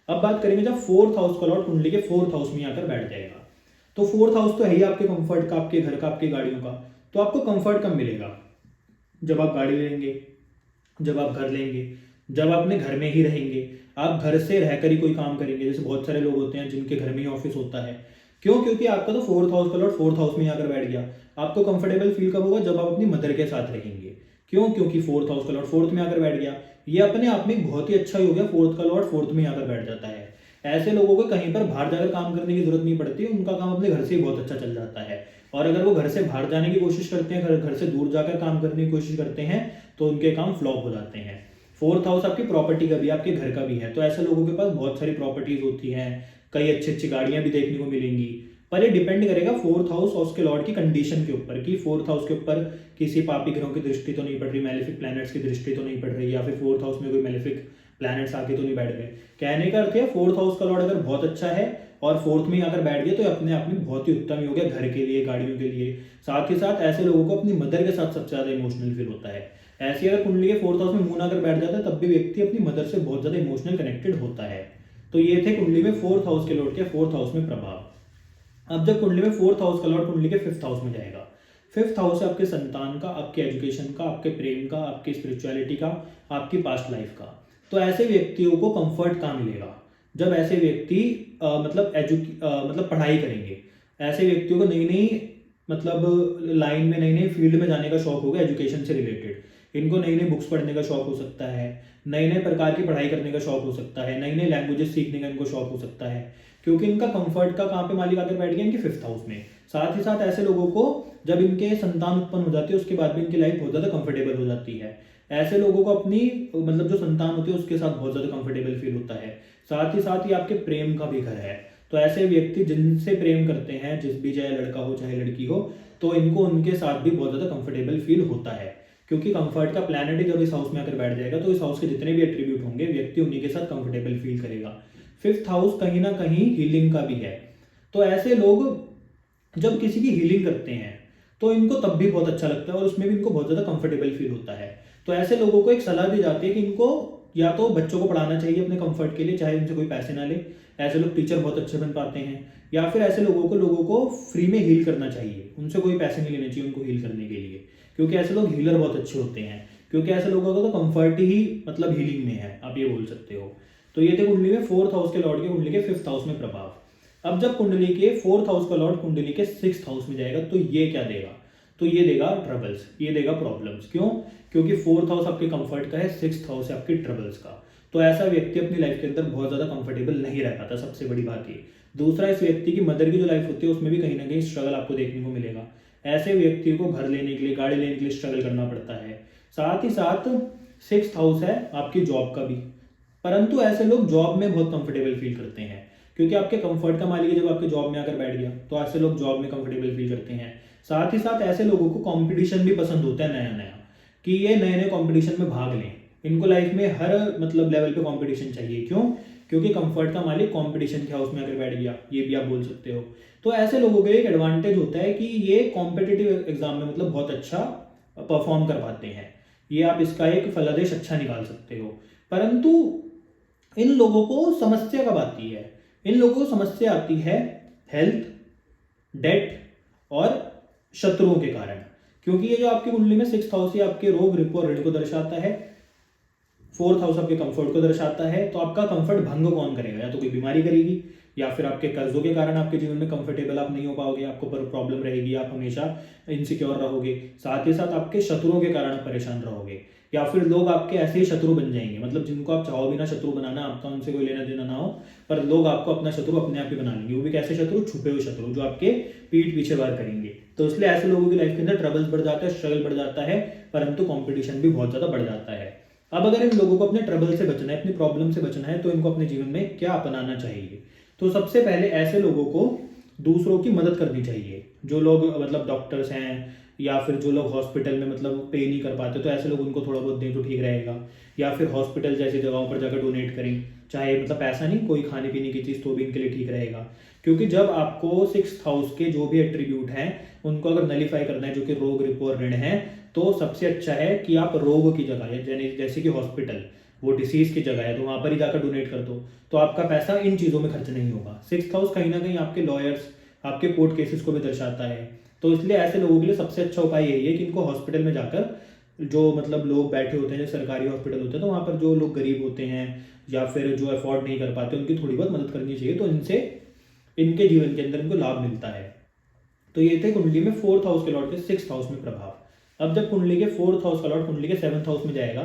अब बात करेंगे जब फोर्थ हाउस का लॉर्ड कुंडली के फोर्थ हाउस में आकर बैठ जाएगा, तो फोर्थ हाउस तो है ही आपके कंफर्ट का, आपके घर का, आपकी गाड़ियों का। तो आपको कंफर्ट कब मिलेगा, जब आप गाड़ी लेंगे, जब आप घर लेंगे, जब आप अपने घर में ही रहेंगे, आप घर से रहकर ही कोई काम करेंगे। जैसे बहुत सारे लोग होते हैं जिनके घर में ही ऑफिस होता है, क्यों? क्योंकि आपका तो फोर्थ हाउस का लॉर्ड फोर्थ हाउस में आकर बैठ गया। आपको कंफर्टेबल फील कब होगा, जब आप अपनी मदर के साथ रहेंगे। क्यों? क्योंकि फोर्थ हाउस का लॉर्ड फोर्थ में आकर बैठ गया। ये अपने आप में बहुत ही अच्छा ही हो गया, फोर्थ का लॉर्ड फोर्थ में आकर बैठ जाता है। ऐसे लोगों को कहीं पर बाहर जाकर काम करने की जरूरत नहीं पड़ती, उनका काम अपने घर से ही बहुत अच्छा चल जाता है। और अगर वो घर से बाहर जाने की कोशिश करते हैं, घर से दूर जाकर काम करने की कोशिश करते हैं, तो उनके काम फ्लॉप हो जाते हैं। फोर्थ हाउस आपकी प्रॉपर्टी का भी, आपके घर का भी है, तो ऐसे लोगों के पास बहुत सारी प्रॉपर्टीज होती हैं, कई अच्छी अच्छी गाड़ियां भी देखने को मिलेंगी। पर ये डिपेंड करेगा फोर्थ हाउस और उसके लॉर्ड की कंडीशन के ऊपर, कि फोर्थ हाउस के ऊपर किसी पापी ग्रहों की दृष्टि तो नहीं पड़ रही, मैलेफिक प्लैनेट्स की दृष्टि तो नहीं पड़ रही, या फिर फोर्थ हाउस में कोई मैलेफिक प्लैनेट्स आके तो नहीं बैठ गए। कहने का अर्थ है फोर्थ हाउस का लॉर्ड अगर बहुत अच्छा है और फोर्थ में आकर बैठ गया तो अपने आप में बहुत ही उत्तम ही हो गया, घर के लिए, गाड़ियों के लिए। साथ ही साथ ऐसे लोगों को अपनी मदर के साथ सबसे ज्यादा इमोशनल फील होता है। ऐसी अगर कुंडली के फोर्थ हाउस में मून आकर बैठ जाता है तब भी व्यक्ति अपनी मदर से बहुत ज्यादा इमोशनल कनेक्टेड होता है। तो ये थे कुंडली में फोर्थ हाउस के लॉर्ड के फोर्थ हाउस में प्रभाव। अब जब कुंडली में फोर्थ हाउस का लॉर्ड कुंडली के फिफ्थ हाउस में जाएगा, फिफ्थ हाउस है आपके संतान का, आपके एजुकेशन का, आपके प्रेम का, आपकी स्पिरिचुअलिटी का, आपकी पास्ट लाइफ का। तो ऐसे व्यक्तियों को कंफर्ट कहाँ मिलेगा, जब ऐसे व्यक्ति मतलब पढ़ाई करेंगे। ऐसे व्यक्तियों को नई नई मतलब लाइन में, नई नई फील्ड में जाने का शौक होगा एजुकेशन से रिलेटेड। इनको नई नई बुक्स पढ़ने का शौक हो सकता है, नए नए प्रकार की पढ़ाई करने का शौक हो सकता है, नई नई लैंग्वेजेस सीखने का इनको शौक हो सकता है, क्योंकि इनका कंफर्ट का कहाँ पे मालिक आकर बैठ गया, इनके फिफ्थ हाउस में। साथ ही साथ ऐसे लोगों को जब इनके संतान उत्पन्न हो जाती है उसके बाद भी इनकी लाइफ बहुत ज्यादा कंफर्टेबल हो जाती है। ऐसे लोगों को अपनी मतलब जो संतान होती है उसके साथ बहुत ज्यादा कंफर्टेबल फील होता है। साथ ही साथ ये आपके प्रेम का भी घर है, तो ऐसे व्यक्ति जिनसे प्रेम करते हैं, जिस भी चाहे लड़का हो चाहे लड़की हो, तो इनको उनके साथ भी बहुत ज्यादा कंफर्टेबल फील होता है। क्योंकि कंफर्ट का प्लैनेट ही जब इस हाउस में आकर बैठ जाएगा तो इस हाउस के जितने भी एट्रीब्यूट होंगे व्यक्ति उन्हीं के साथ कंफर्टेबल फील करेगा। फिफ्थ हाउस कहीं ना कहीं हीलिंग का भी है, तो ऐसे लोग जब किसी की हीलिंग करते हैं तो इनको तब भी बहुत अच्छा लगता है और उसमें भी इनको बहुत ज्यादा कंफर्टेबल फील होता है। तो ऐसे लोगों को एक सलाह दी जाती है कि इनको या तो बच्चों को पढ़ाना चाहिए अपने कंफर्ट के लिए, चाहे उनसे कोई पैसे ना ले, ऐसे लोग टीचर बहुत अच्छे बन पाते हैं। या फिर ऐसे लोगों को फ्री में हील करना चाहिए, उनसे कोई पैसे नहीं लेने चाहिए उनको हील करने के लिए, क्योंकि ऐसे लोग हीलर बहुत अच्छे होते हैं। क्योंकि ऐसे लोगों का तो कंफर्ट ही मतलब हीलिंग में है, आप ये बोल सकते हो। तो ये थे कुंडली में फोर्थ हाउस के लॉर्ड के कुंडली के फिफ्थ हाउस में प्रभाव। अब जब कुंडली के फोर्थ हाउस का लॉर्ड कुंडली के सिक्स्थ हाउस में जाएगा तो ये क्या देगा, तो ये देगा ट्रबल्स, ये देगा प्रॉब्लम्स। क्यों? क्योंकि फोर्थ हाउस आपके कंफर्ट का है, सिक्स्थ हाउस है आपके ट्रबल्स का। तो ऐसा व्यक्ति अपनी लाइफ के अंदर बहुत ज्यादा कंफर्टेबल नहीं रह पाता, सबसे बड़ी बात ये। दूसरा, इस व्यक्ति की मदर की जो लाइफ होती है उसमें भी कहीं ना कहीं स्ट्रगल आपको देखने को मिलेगा। ऐसे व्यक्ति को घर लेने के लिए, गाड़ी लेने के लिए स्ट्रगल करना पड़ता है। साथ ही साथ सिक्स्थ हाउस है आपकी जॉब का भी, परंतु ऐसे लोग जॉब में बहुत कंफर्टेबल फील करते हैं, क्योंकि आपके कंफर्ट का मालिक जब आपके जॉब में आकर बैठ गया तो ऐसे लोग जॉब में कंफर्टेबल फील करते हैं। साथ ही साथ ऐसे लोगों को कंपटीशन भी पसंद होता है नया नया, कि ये नए नए कंपटीशन में भाग लें। इनको लाइफ में हर मतलब लेवल पे कंपटीशन चाहिए। क्यों? क्योंकि कंफर्ट का मालिक कंपटीशन के हाउस में आकर बैठ गया, ये भी आप बोल सकते हो। तो ऐसे लोगों के एक एडवांटेज होता है कि ये कॉम्पिटिटिव एग्जाम में मतलब बहुत अच्छा परफॉर्म कर पाते हैं, ये आप इसका एक फलादेश अच्छा निकाल सकते हो। परंतु इन लोगों को समस्या कब आती है? इन लोगों को समस्या आती है हेल्थ, डेट और शत्रुओं के कारण। क्योंकि ये जो आपकी कुंडली में सिक्स्थ हाउस आपके रोग, रिपो और ऋण को दर्शाता है, फोर्थ हाउस आपके कंफर्ट को दर्शाता है। तो आपका कंफर्ट भंग कौन करेगा? या तो कोई बीमारी करेगी, या फिर आपके कर्जों के कारण आपके जीवन में कंफर्टेबल आप नहीं हो पाओगे, आपको प्रॉब्लम रहेगी, आप हमेशा इनसिक्योर रहोगे। साथ ही साथ आपके शत्रुओं के कारण परेशान रहोगे, या फिर लोग आपके ऐसे ही शत्रु बन जाएंगे, मतलब जिनको आप चाहो भी ना शत्रु बनाना, आपका उनसे कोई लेना देना ना हो, पर लोग आपको अपना शत्रु अपने आप ही बना लेंगे। वो भी कैसे शत्रु? छुपे हुए शत्रु, जो आपके पीठ पीछे वार करेंगे। तो इसलिए ऐसे लोगों की लाइफ के अंदर ट्रबल्स बढ़ जाता है, स्ट्रगल बढ़ जाता है, परंतु कॉम्पिटिशन भी बहुत ज्यादा बढ़ जाता है। अब अगर इन लोगों को अपने ट्रबल से बचना है, अपनी प्रॉब्लम से बचना है, तो इनको अपने जीवन में क्या अपनाना चाहिए? तो सबसे पहले ऐसे लोगों को दूसरों की मदद करनी चाहिए। जो लोग मतलब डॉक्टर्स हैं, या फिर जो लोग हॉस्पिटल में मतलब पे नहीं कर पाते, तो ऐसे लोग उनको थोड़ा बहुत दें तो ठीक रहेगा। या फिर हॉस्पिटल जैसी जगहों पर जाकर डोनेट करें, चाहे मतलब पैसा नहीं, कोई खाने पीने की चीज़, तो भी इनके लिए ठीक रहेगा। क्योंकि जब आपको 6th हाउस के जो भी एट्रीब्यूट हैं उनको अगर नलीफाई करना है, जो कि रोग, रिपो और ऋण है, तो सबसे अच्छा है कि आप रोग की जगह है, जैसे कि हॉस्पिटल, वो डिसीज की जगह है, तो वहां पर ही जाकर डोनेट कर दो, तो आपका पैसा इन चीज़ों में खर्च नहीं होगा। 6th हाउस कहीं ना कहीं आपके लॉयर्स, आपके कोर्ट केसेस को भी दर्शाता है। तो इसलिए ऐसे लोगों के लिए सबसे अच्छा उपाय यही है कि इनको हॉस्पिटल में जाकर, जो मतलब लोग बैठे होते हैं, जो सरकारी हॉस्पिटल होते हैं, तो वहाँ पर जो लोग गरीब होते हैं या फिर जो अफोर्ड नहीं कर पाते, उनकी थोड़ी बहुत मदद करनी चाहिए, तो इनसे इनके जीवन के अंदर इनको लाभ मिलता है। तो ये थे कुंडली में 4th हाउस के लॉर्ड के 6th हाउस में प्रभाव। अब जब कुंडली के 4th हाउस का लॉर्ड कुंडली के 7th हाउस में जाएगा,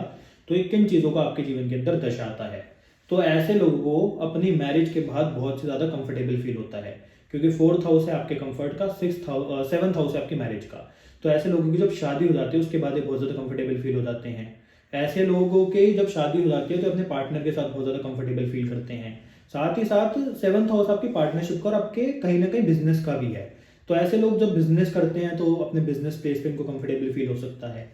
तो ये किन चीज़ों को आपके जीवन के अंदर दर्शाता है। तो ऐसे लोगों को अपनी मैरिज के बाद बहुत से ज़्यादा कंफर्टेबल फील होता है, क्योंकि 4th हाउस है आपके कंफर्ट का, 7th हाउस है आपकी मैरिज का। तो ऐसे लोगों की जब शादी हो जाती है उसके बाद ये बहुत ज़्यादा कंफर्टेबल फील हो जाते हैं। ऐसे लोगों के जब शादी हो जाती है तो अपने पार्टनर के साथ बहुत ज़्यादा कंफर्टेबल फील करते हैं। साथ ही साथ 7th हाउस आपकी पार्टनरशिप का और आपके कहीं ना कहीं बिजनेस का भी है। तो ऐसे लोग जब बिजनेस करते हैं तो अपने बिजनेस प्लेस पे इनको कंफर्टेबल फील हो सकता है।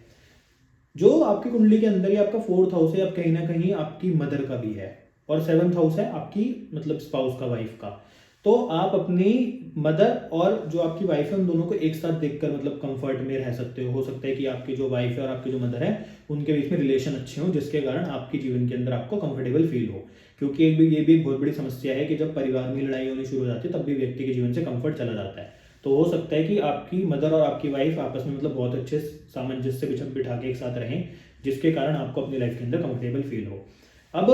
जो आपकी कुंडली के अंदर ही आपका 4th हाउस है, अब कहीं ना कहीं आपकी मदर का भी है, और 7th हाउस है आपकी मतलब स्पाउस का, वाइफ का। तो आप अपनी मदर और जो आपकी वाइफ है उन दोनों को एक साथ देखकर मतलब कंफर्ट में रह सकते हो सकता है कि आपकी जो वाइफ है और आपकी जो मदर है उनके बीच में रिलेशन अच्छे हों, जिसके कारण आपके जीवन के अंदर आपको कंफर्टेबल फील हो। क्योंकि ये भी एक बहुत बड़ी समस्या है कि जब परिवार में लड़ाई होनी शुरू हो जाती है तब भी व्यक्ति के जीवन से कंफर्ट चला जाता है। तो हो सकता है कि आपकी मदर और आपकी वाइफ आपस में मतलब बहुत अच्छे सामंजस्य बिठा के एक साथ रहें, जिसके कारण आपको अपनी लाइफ के अंदर कंफर्टेबल फील हो। अब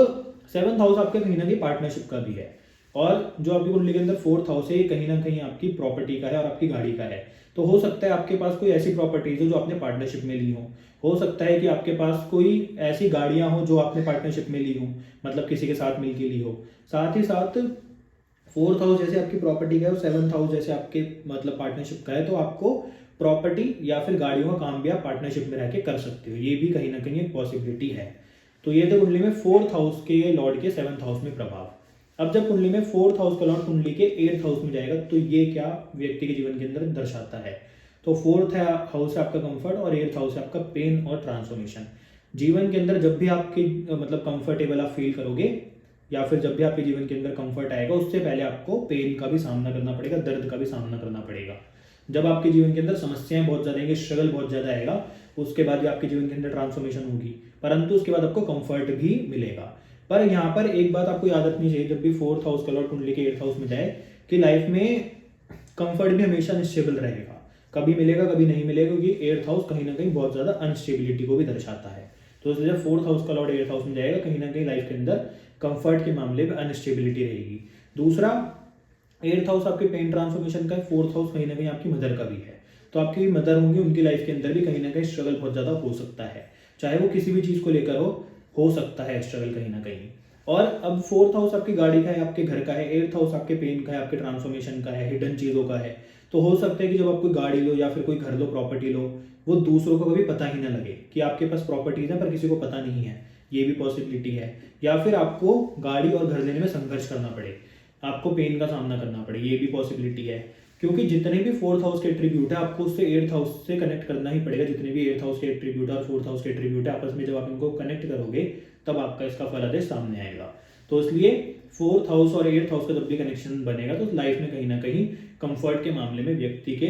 7th हाउस आपके कहीं ना कहीं पार्टनरशिप का भी है, और जो आपकी कुंडली के अंदर 4th हाउस है ये कहीं ना कहीं आपकी प्रॉपर्टी का है और आपकी गाड़ी का है। तो हो सकता है आपके पास कोई ऐसी प्रॉपर्टीज हो जो आपने पार्टनरशिप में ली हो सकता है कि आपके पास कोई ऐसी गाड़ियां हो जो आपने पार्टनरशिप में ली हो, मतलब किसी के साथ मिलकर ली हो। साथ ही साथ 4th हाउस जैसे आपकी प्रॉपर्टी का है और 7th हाउस जैसे आपके मतलब पार्टनरशिप का है, तो आपको प्रॉपर्टी या फिर गाड़ियों का काम भी आप पार्टनरशिप में रह के कर सकते हो, ये भी कहीं ना कहीं एक पॉसिबिलिटी है। तो ये थे कुंडली में 4th हाउस के लॉर्ड के 7th हाउस में प्रभाव। अब जब कुंडली में 4th हाउस का लॉर्ड कुंडली के 8th हाउस में जाएगा, तो ये क्या व्यक्ति के जीवन के अंदर दर्शाता है। तो 4th हाउस है आपका कंफर्ट और 8th हाउस है आपका पेन और ट्रांसफॉर्मेशन। जीवन के अंदर जब भी आपके मतलब कंफर्टेबल आप फील करोगे या फिर जब भी आपके जीवन के अंदर कंफर्ट आएगा, उससे पहले आपको पेन का भी सामना करना पड़ेगा, दर्द का भी सामना करना पड़ेगा। जब आपके जीवन के अंदर समस्याएं बहुत ज़्यादा आएंगी, स्ट्रगल बहुत ज़्यादा आएगा, उसके बाद भी आपके जीवन के अंदर ट्रांसफॉर्मेशन होगी, परंतु उसके बाद आपको कंफर्ट भी मिलेगा। पर यहाँ पर एक बात आपको याद रखनी चाहिए, जब भी 4th हाउस का लॉर्ड कुंडली के 8th हाउस में जाए, कि लाइफ में कंफर्ट भी हमेशा अनस्टेबल रहेगा, कभी मिलेगा कभी नहीं मिलेगा, क्योंकि 8th हाउस कहीं ना कहीं बहुत ज़्यादा अनस्टेबिलिटी को भी दर्शाता है। तो इसलिए जब 4th हाउस का लॉर्ड 8th हाउस में जाएगा, कहीं ना कहीं लाइफ के अंदर कंफर्ट के मामले में अनस्टेबिलिटी रहेगी। दूसरा, 8th हाउस आपके पेन ट्रांसफॉर्मेशन का है, 4th हाउस कहीं ना कहीं आपकी मदर का भी है। तो आपकी मदर होंगी, उनकी लाइफ के अंदर भी कहीं ना कहीं स्ट्रगल बहुत ज़्यादा हो सकता है, चाहे वो किसी भी चीज़ को लेकर हो सकता है स्ट्रगल कहीं ना कहीं। और अब 4th हाउस आपकी गाड़ी का है, आपके घर का है, 8th हाउस आपके पेन का है, आपके ट्रांसफॉर्मेशन का है, हिडन चीज़ों का है। तो हो सकता है कि जब आप कोई गाड़ी लो या फिर कोई घर लो, प्रॉपर्टी लो, वो दूसरों को कभी पता ही ना लगे कि आपके पास प्रॉपर्टीज है, पर किसी को पता नहीं है, ये भी पॉसिबिलिटी है। या फिर आपको गाड़ी और घर लेने में संघर्ष करना पड़े, आपको पेन का सामना करना पड़े, ये भी पॉसिबिलिटी है। क्योंकि जितने भी 4th हाउस के एट्रीब्यूट है आपको उससे 8th हाउस से कनेक्ट करना ही पड़ेगा। जितने भी 8th हाउस के एट्रीब्यूट और 4th हाउस के एट्रीब्यूट है, आपस में जब आप इनको कनेक्ट करोगे तब आपका इसका फल आदेश सामने आएगा। तो इसलिए 4th हाउस और 8th हाउस का जब भी कनेक्शन बनेगा तो लाइफ में कहीं ना कहीं कंफर्ट के मामले में व्यक्ति के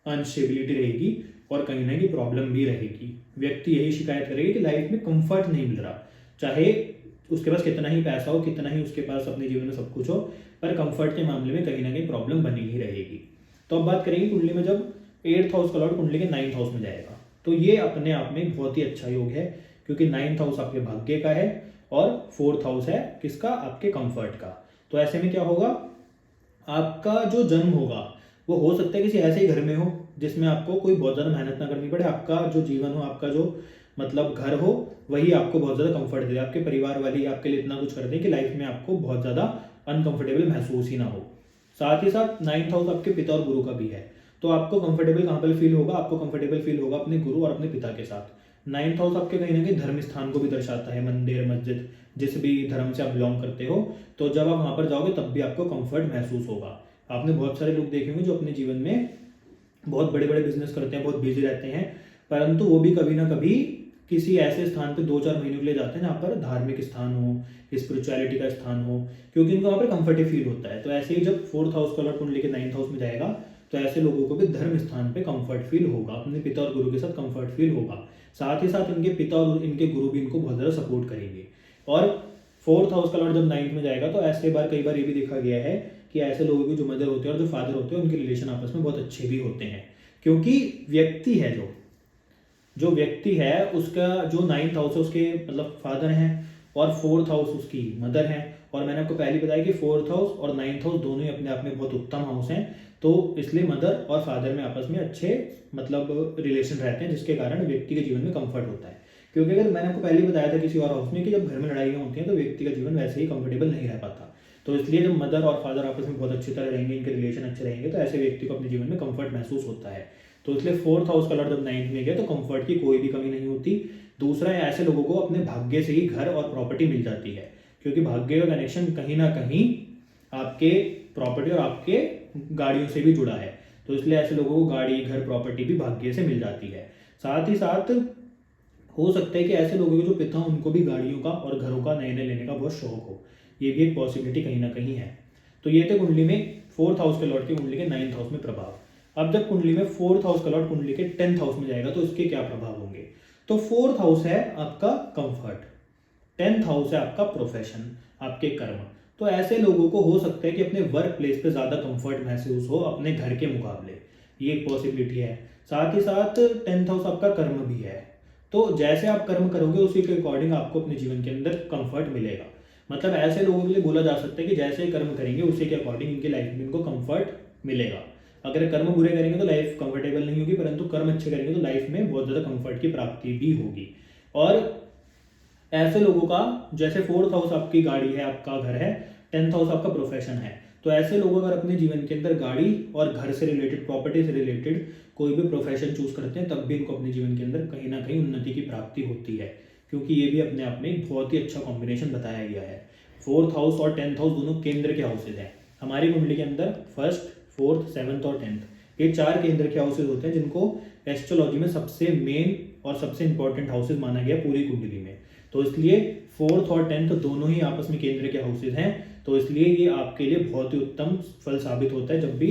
अनस्टेबिलिटी रहेगी और कहीं ना कहीं प्रॉब्लम भी रहेगी। व्यक्ति यही शिकायत करेगी कि लाइफ में कंफर्ट नहीं मिल रहा, चाहे उसके पास कितना ही पैसा हो, कितना ही उसके पास अपने जीवन में सब कुछ हो, पर कंफर्ट के मामले में कहीं ना कहीं प्रॉब्लम बनी ही रहेगी। तो अब बात करेंगे कुंडली में जब 8th हाउस का लॉर्ड कुंडली के 9th हाउस में जाएगा, तो ये अपने आप में बहुत ही अच्छा योग है, क्योंकि 9th हाउस आपके भाग्य का है और 4th हाउस है किसका, आपके कंफर्ट का। तो ऐसे में क्या होगा, आपका जो जन्म होगा वो हो सकता है किसी ऐसे ही घर में हो जिसमें आपको कोई बहुत ज़्यादा मेहनत ना करनी पड़े, आपका जो जीवन हो, आपका जो मतलब घर हो, वही आपको बहुत ज़्यादा कंफर्ट दे, आपके परिवार वाले ही आपके लिए इतना कुछ कर दें कि लाइफ में आपको बहुत ज़्यादा अनकंफर्टेबल महसूस ही ना हो। साथ ही साथ 9th हाउस आपके पिता और गुरु का भी है, तो आपको कंफर्टेबल कहाँ पर फील होगा, आपको कंफर्टेबल फील होगा अपने गुरु और अपने पिता के साथ। 9th हाउस आपके कहीं ना कहीं धर्म स्थान को भी दर्शाता है, मंदिर, मस्जिद, जिस भी धर्म से आप बिलोंग करते हो, तो जब आप वहाँ पर जाओगे तब भी आपको कंफर्ट महसूस होगा। आपने बहुत सारे लोग देखे होंगे जो अपने जीवन में बहुत बड़े बड़े बिजनेस करते हैं, बहुत बिजी रहते हैं, परंतु वो भी कभी ना कभी किसी ऐसे स्थान पे 2-4 महीनों के लिए जाते हैं जहाँ पर धार्मिक स्थान हो, स्पिरिचुअलिटी का स्थान हो, क्योंकि इनको वहाँ पर कंफर्टेबल फील होता है। तो ऐसे ही जब 4th हाउस का लॉर्ड कुंडली के 9th हाउस में जाएगा तो ऐसे लोगों को भी धर्म स्थान पे कंफर्ट फील होगा, अपने पिता और गुरु के साथ कंफर्ट फील होगा। साथ ही साथ इनके पिता और इनके गुरु भी इनको बहुत ज़्यादा सपोर्ट करेंगे। और 4th हाउस का लॉर्ड जब 9th में जाएगा तो ऐसे बार कई बार ये भी देखा गया है कि ऐसे लोगों की जो मदर होते हैं और जो फादर होते हैं उनके रिलेशन आपस में बहुत अच्छे भी होते हैं, क्योंकि व्यक्ति है जो व्यक्ति है उसका जो 9th हाउस है उसके मतलब फादर हैं और 4th हाउस उसकी मदर है। और मैंने आपको पहले बताया कि 4th हाउस और 9th हाउस दोनों ही अपने आप में बहुत उत्तम हाउस हैं, तो इसलिए मदर और फादर में आपस में अच्छे मतलब रिलेशन रहते हैं, जिसके कारण व्यक्ति के जीवन में कंफर्ट होता है। क्योंकि अगर मैंने आपको पहले बताया था किसी और हाउस में कि जब घर में लड़ाइयाँ होती हैं तो व्यक्ति का जीवन वैसे ही कंफर्टेबल नहीं रह पाता। तो इसलिए जब मदर और फादर आपस में बहुत अच्छी तरह रहेंगे, इनके रिलेशन अच्छे रहेंगे, तो ऐसे व्यक्ति को अपने जीवन में कंफर्ट महसूस होता है। तो इसलिए 4th हाउस का लॉर्ड जब 9th में गया तो कंफर्ट की कोई भी कमी नहीं होती। दूसरा, ऐसे लोगों को अपने भाग्य से ही घर और प्रॉपर्टी मिल जाती है, क्योंकि भाग्य का कनेक्शन कहीं ना कहीं आपके प्रॉपर्टी और आपके गाड़ियों से भी जुड़ा है। तो इसलिए ऐसे लोगों को गाड़ी, घर, प्रॉपर्टी भी भाग्य से मिल जाती है। साथ ही साथ हो सकता है कि ऐसे लोगों के जो पिता हैं उनको भी गाड़ियों का और घरों का नए नए लेने का बहुत शौक हो, ये भी एक पॉसिबिलिटी कहीं ना कहीं है। तो ये थे कुंडली में 4th हाउस के लॉर्ड के कुंडली के 9th हाउस में प्रभाव। अब जब कुंडली में 4th हाउस का लॉर्ड कुंडली के 10th हाउस में जाएगा तो इसके क्या प्रभाव होंगे। तो 4th हाउस है आपका कंफर्ट, 10th हाउस है आपका प्रोफेशन, आपके कर्म। तो ऐसे लोगों को हो सकता है कि अपने वर्क प्लेस पे ज़्यादा कंफर्ट महसूस हो अपने घर के मुकाबले, ये एक पॉसिबिलिटी है। साथ ही साथ 10th हाउस आपका कर्म भी है, तो जैसे आप कर्म करोगे उसी के अकॉर्डिंग आपको अपने जीवन के अंदर कंफर्ट मिलेगा। मतलब ऐसे लोगों के लिए बोला जा सकता है कि जैसे कर्म करेंगे उसी के अकॉर्डिंग इनके लाइफ में इनको कंफर्ट मिलेगा। अगर कर्म बुरे करेंगे तो लाइफ कंफर्टेबल नहीं होगी, परंतु कर्म अच्छे करेंगे तो लाइफ में बहुत ज़्यादा कंफर्ट की प्राप्ति भी होगी। और ऐसे लोगों का जैसे 4th हाउस आपकी गाड़ी है, आपका घर है, 10th हाउस आपका प्रोफेशन है, तो ऐसे लोग अगर अपने जीवन के अंदर गाड़ी और घर से रिलेटेड, प्रॉपर्टी से रिलेटेड कोई भी प्रोफेशन चूज करते हैं तब भी इनको अपने जीवन के अंदर कहीं ना कहीं उन्नति की प्राप्ति होती है, क्योंकि ये भी अपने आप में एक बहुत ही अच्छा कॉम्बिनेशन बताया गया है। 4th हाउस और 10th हाउस दोनों केंद्र के हाउसेज हैं हमारी कुंडली के अंदर। 1st, 4th, 7th और 10th ये 4 केंद्र के हाउसेज होते हैं जिनको एस्ट्रोलॉजी में सबसे मेन और सबसे इंपॉर्टेंट हाउसेज माना गया पूरी कुंडली में। तो इसलिए 4th और 10th दोनों ही आपस में केंद्र के हाउसेज हैं, तो इसलिए ये आपके लिए बहुत ही उत्तम फल साबित होता है जब भी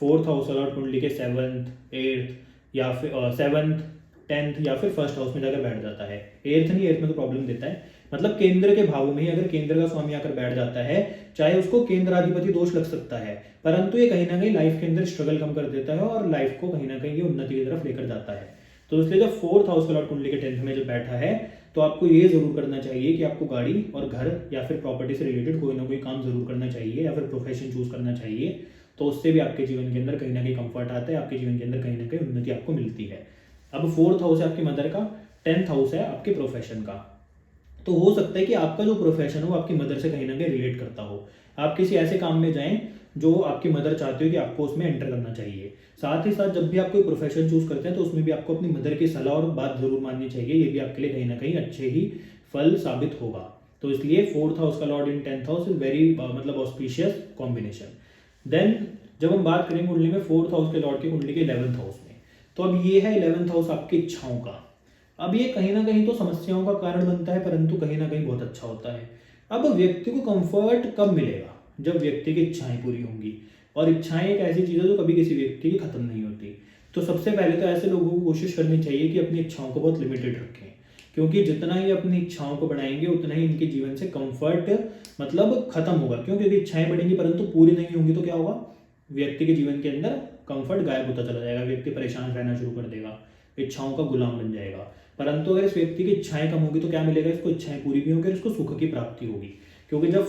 4th हाउस और कुंडली के 7th, 8th या फिर 7th, 10th या फिर 1st हाउस में जाकर बैठ जाता है। 8th नहीं, 8th में तो प्रॉब्लम देता है, मतलब केंद्र के भावों में ही अगर केंद्र का स्वामी आकर बैठ जाता है, चाहे उसको केंद्राधिपति दोष लग सकता है, परंतु ये कहीं ना कहीं लाइफ के अंदर स्ट्रगल कम कर देता है और लाइफ को कहीं ना कहीं ये उन्नति की तरफ लेकर जाता है। तो इसलिए जब 4th हाउस का लॉर्ड कुंडली के 10th में जब बैठा है तो आपको ये जरूर करना चाहिए कि आपको गाड़ी और घर या फिर प्रॉपर्टी से रिलेटेड कोई ना कोई काम जरूर करना चाहिए या फिर प्रोफेशन चूज करना चाहिए, तो उससे भी आपके जीवन के अंदर कहीं ना कहीं कंफर्ट आता है, आपके जीवन के अंदर कहीं ना कहीं उन्नति आपको मिलती है। अब 4th हाउस है आपकी मदर का, 10th हाउस है आपके प्रोफेशन का। तो हो सकता है कि आपका जो प्रोफेशन हो आपकी मदर से कहीं ना कहीं रिलेट करता हो, आप किसी ऐसे काम में जाएं जो आपकी मदर चाहती हो कि आपको उसमें एंटर करना चाहिए। साथ ही साथ जब भी आप कोई प्रोफेशन चूज करते हैं तो उसमें भी आपको अपनी मदर की सलाह और बात जरूर माननी चाहिए, ये भी आपके लिए कहीं ना कहीं अच्छे ही फल साबित होगा। तो इसलिए 4th हाउस का Lord in 10th house is very मतलब ऑस्पिशियस कॉम्बिनेशन। देन जब हम बात करेंगे कुंडली में 4th हाउस के लॉर्ड की कुंडली के 11th हाउस में, तो अब ये है 11th हाउस आपकी इच्छाओं का। अब ये कहीं ना कहीं तो समस्याओं का कारण बनता है, परंतु कहीं ना कहीं बहुत अच्छा होता है। अब व्यक्ति को कंफर्ट कब मिलेगा, जब व्यक्ति की इच्छाएं पूरी होंगी, और इच्छाएं एक ऐसी चीज़ है जो कभी किसी व्यक्ति की खत्म नहीं होती। तो सबसे पहले तो ऐसे लोगों को कोशिश करनी चाहिए कि अपनी इच्छाओं को बहुत लिमिटेड रखें, क्योंकि जितना ही अपनी इच्छाओं को बढ़ाएंगे उतना ही इनके जीवन से कंफर्ट मतलब खत्म होगा। क्यों? क्योंकि इच्छाएं बढ़ेंगी परंतु पूरी नहीं होंगी तो क्या होगा, व्यक्ति के जीवन के अंदर कंफर्ट गायब होता चला जाएगा, व्यक्ति परेशान रहना शुरू कर देगा, इच्छाओं का गुलाम बन जाएगा। परंतु अगर इस व्यक्ति की इच्छाएं कम होगी तो क्या मिलेगा, इसको इच्छाएं पूरी भी होंगी और इसको सुख की प्राप्ति होगी। क्योंकि जब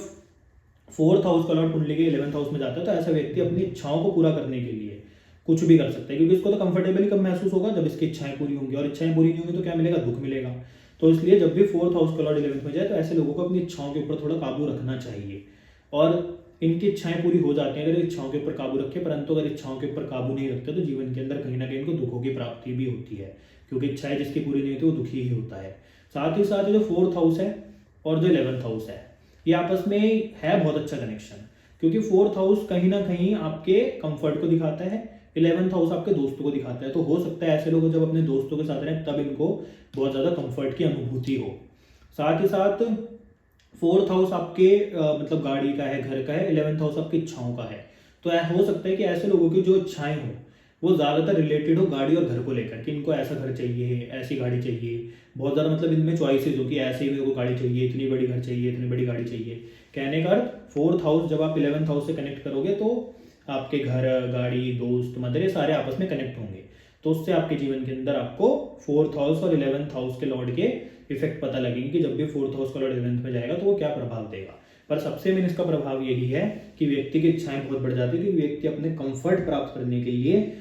4th हाउस का लॉर्ड कुंडली के 11th हाउस में जाता है तो ऐसा व्यक्ति अपनी इच्छाओं को पूरा करने के लिए कुछ भी कर सकता है, क्योंकि इसको तो कंफर्टेबली कब महसूस होगा, जब इसकी इच्छाएं पूरी होंगी, और इच्छाएं पूरी नहीं होंगी तो क्या मिलेगा, दुख मिलेगा। तो इसलिए जब भी 4th हाउस का लॉर्ड 11th में जाए तो ऐसे लोगों को अपनी इच्छाओं के ऊपर थोड़ा काबू रखना चाहिए, और इनकी इच्छाएं पूरी हो जाती हैं अगर इच्छाओं के ऊपर काबू रखे। परंतु अगर इच्छाओं के ऊपर काबू नहीं रखते तो जीवन के अंदर कहीं ना कहीं इनको दुखों की प्राप्ति भी होती है, क्योंकि इच्छाएं जिसकी पूरी नहीं होती वो दुखी ही होता है। साथ ही साथ जो 4th हाउस है और जो 11th हाउस है ये आपस में है बहुत अच्छा कनेक्शन, क्योंकि 4th हाउस कहीं ना कहीं आपके कंफर्ट को दिखाता है, 11th हाउस आपके दोस्तों को दिखाता है। तो हो सकता है ऐसे लोग जब अपने दोस्तों के साथ रहें तब इनको बहुत ज़्यादा कंफर्ट की अनुभूति हो। साथ ही साथ 4th हाउस आपके मतलब गाड़ी का है, घर का है, 11th हाउस आपकी इच्छाओं का है। तो हो सकता है कि ऐसे लोगों की जो इच्छाएं हों वो ज़्यादातर रिलेटेड हो गाड़ी और घर को लेकर, कि इनको ऐसा घर चाहिए, ऐसी गाड़ी चाहिए, बहुत ज़्यादा मतलब इनमें चॉइसेस हो कि ऐसे ही मेरे को गाड़ी चाहिए, इतनी बड़ी घर चाहिए, इतनी बड़ी गाड़ी चाहिए। कहने का अर्थ 4th हाउस जब आप 11th हाउस से कनेक्ट करोगे तो आपके घर, गाड़ी, दोस्त, मदर, ये सारे आपस में कनेक्ट होंगे। तो उससे आपके जीवन के अंदर आपको 4th हाउस और 11th हाउस के लॉर्ड के इफेक्ट पता लगेंगे कि जब भी 4th हाउस का लॉर्ड 11th में जाएगा तो वो क्या प्रभाव देगा। पर सबसे मेन इसका प्रभाव यही है कि व्यक्ति की इच्छाएं बहुत बढ़ जाती है, कि व्यक्ति अपने कंफर्ट प्राप्त करने के लिए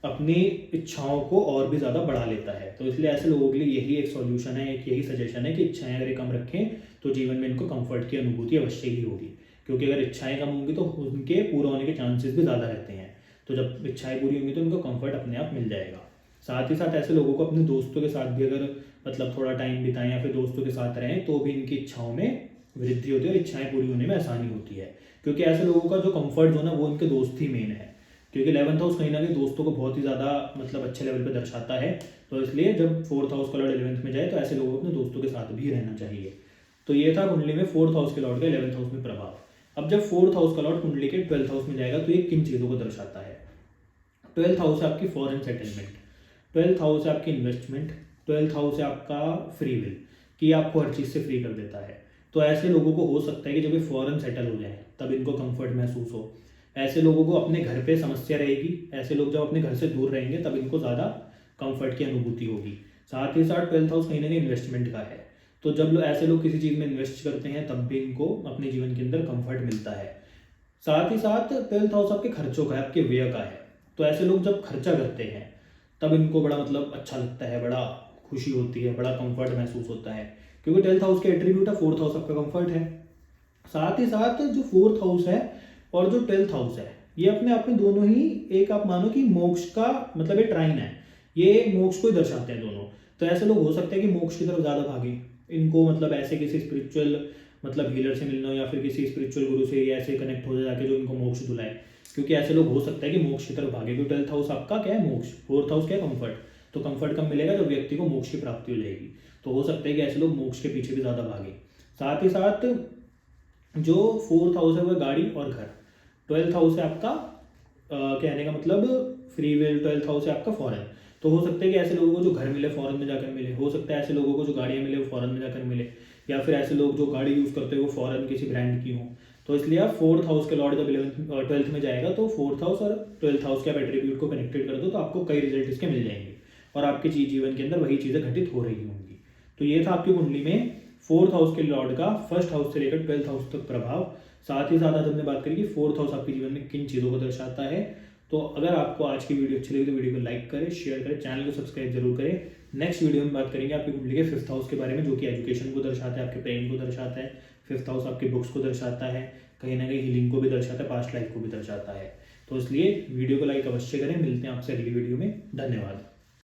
अपनी इच्छाओं को और भी ज़्यादा बढ़ा लेता है। तो इसलिए ऐसे लोगों के लिए यही एक सॉल्यूशन है, एक यही सजेशन है कि इच्छाएं अगर ये कम रखें तो जीवन में इनको कंफर्ट की अनुभूति अवश्य ही होगी, क्योंकि अगर इच्छाएं कम होंगी तो उनके पूरा होने के चांसेस भी ज़्यादा रहते हैं। तो जब इच्छाएं पूरी होंगी तो उनको कंफर्ट अपने आप मिल जाएगा। साथ ही साथ ऐसे लोगों को अपने दोस्तों के साथ भी अगर मतलब थोड़ा टाइम बिताएं या फिर दोस्तों के साथ रहें तो भी इनकी इच्छाओं में वृद्धि होती है और इच्छाएं पूरी होने में आसानी होती है, क्योंकि ऐसे लोगों का जो कंफर्ट जोन है वो उनके दोस्त ही मेन है। क्योंकि 11th हाउस कहीं ना कहीं दोस्तों को बहुत ही ज़्यादा मतलब अच्छे लेवल पे दर्शाता है। तो इसलिए जब 4th हाउस का लॉर्ड 11th में जाए तो ऐसे लोगों को अपने दोस्तों के साथ भी रहना चाहिए। तो ये था कुंडली में 4th हाउस के लॉर्ड का 11th हाउस में प्रभाव। अब जब 4th हाउस का लॉर्ड कुंडली के 12th हाउस में जाएगा तो ये किन चीज़ों को दर्शाता है। 12th हाउस है आपकी फॉरेन सेटलमेंट, 12th हाउस है आपकी इन्वेस्टमेंट, 12th हाउस है आपका फ्री विल, कि आपको हर चीज़ से फ्री कर देता है। तो ऐसे लोगों को हो सकता है कि जब ये फॉरेन सेटल हो जाए तब इनको कंफर्ट महसूस हो। ऐसे लोगों को अपने घर पे समस्या रहेगी, ऐसे लोग जब अपने घर से दूर रहेंगे तब इनको ज़्यादा कंफर्ट की अनुभूति होगी। साथ ही साथ 12th हाउस कहीं ना कहीं इन्वेस्टमेंट का है। तो जब ऐसे लोग किसी चीज़ में इन्वेस्ट करते हैं तब भी इनको अपने जीवन के अंदर कंफर्ट मिलता है। साथ ही साथ 12th हाउस आपके खर्चों का है, आपके व्यय का है। तो ऐसे लोग जब खर्चा करते हैं तब इनको बड़ा मतलब अच्छा लगता है, बड़ा खुशी होती है, बड़ा कंफर्ट महसूस होता है, क्योंकि 12th हाउस के एट्रीब्यूट है, 4th हाउस आपका कंफर्ट है। साथ ही साथ जो 4th हाउस है और जो 12th हाउस है ये अपने आप में दोनों ही एक आप मानो कि मोक्ष का मतलब ये ट्राइन है, ये मोक्ष को ही दर्शाते हैं दोनों। तो ऐसे लोग हो सकते हैं कि मोक्ष की तरफ ज़्यादा भागे, इनको मतलब ऐसे किसी स्पिरिचुअल मतलब हीलर से मिलना हो या फिर किसी स्पिरिचुअल गुरु से ऐसे कनेक्ट हो जाके जो इनको मोक्ष दिलाए, क्योंकि ऐसे लोग हो सकता है कि मोक्ष की तरफ भागे। क्योंकि 12th हाउस आपका क्या है, मोक्ष, 4th हाउस क्या है, कंफर्ट। तो कंफर्ट कब मिलेगा, जब व्यक्ति को मोक्ष की प्राप्ति हो जाएगी। तो हो सकता है कि ऐसे लोग मोक्ष के पीछे भी ज़्यादा भागे। साथ ही साथ जो 4th हाउस है वो गाड़ी और घर, 12th हाउस है आपका कहने का मतलब फ्री विल, 12th हाउस है आपका फॉरेन। तो हो सकता है कि ऐसे लोगों को जो घर मिले फॉरेन में जाकर मिले, हो सकता है ऐसे लोगों को जो गाड़ियाँ मिले वो फॉरेन में जाकर मिले, या फिर ऐसे लोग जो गाड़ी यूज़ करते हैं वो फॉरेन किसी ब्रांड की हो। तो इसलिए आप 4th हाउस के लॉर्ड जब 12th में जाएगा तो 4th हाउस और 12th हाउस के आप एट्रीब्यूट को कनेक्टेड कर दो तो आपको कई रिजल्ट इसके मिल जाएंगे और आपके जीवन के अंदर वही चीज़ें घटित हो रही होंगी। तो ये था आपकी कुंडली में 4th हाउस के लॉर्ड का 1st हाउस से लेकर 12th हाउस तक प्रभाव। साथ ही साथ आज हमने बात करी कि 4th हाउस आपके जीवन में किन चीज़ों को दर्शाता है। तो अगर आपको आज की वीडियो अच्छी लगी तो वीडियो को लाइक करें, शेयर करें, चैनल को सब्सक्राइब जरूर करें। नेक्स्ट वीडियो में बात करेंगे आपकी कुंडली के 5th हाउस के बारे में, जो कि एजुकेशन को दर्शाता है, आपके प्रेम को दर्शाता है। 5th हाउस आपके बुक्स को दर्शाता है, कहीं ना कहीं हीलिंग को भी दर्शाता है, पास्ट लाइफ को भी दर्शाता है। तो इसलिए वीडियो को लाइक अवश्य करें। मिलते हैं आपसे अगली वीडियो में। धन्यवाद।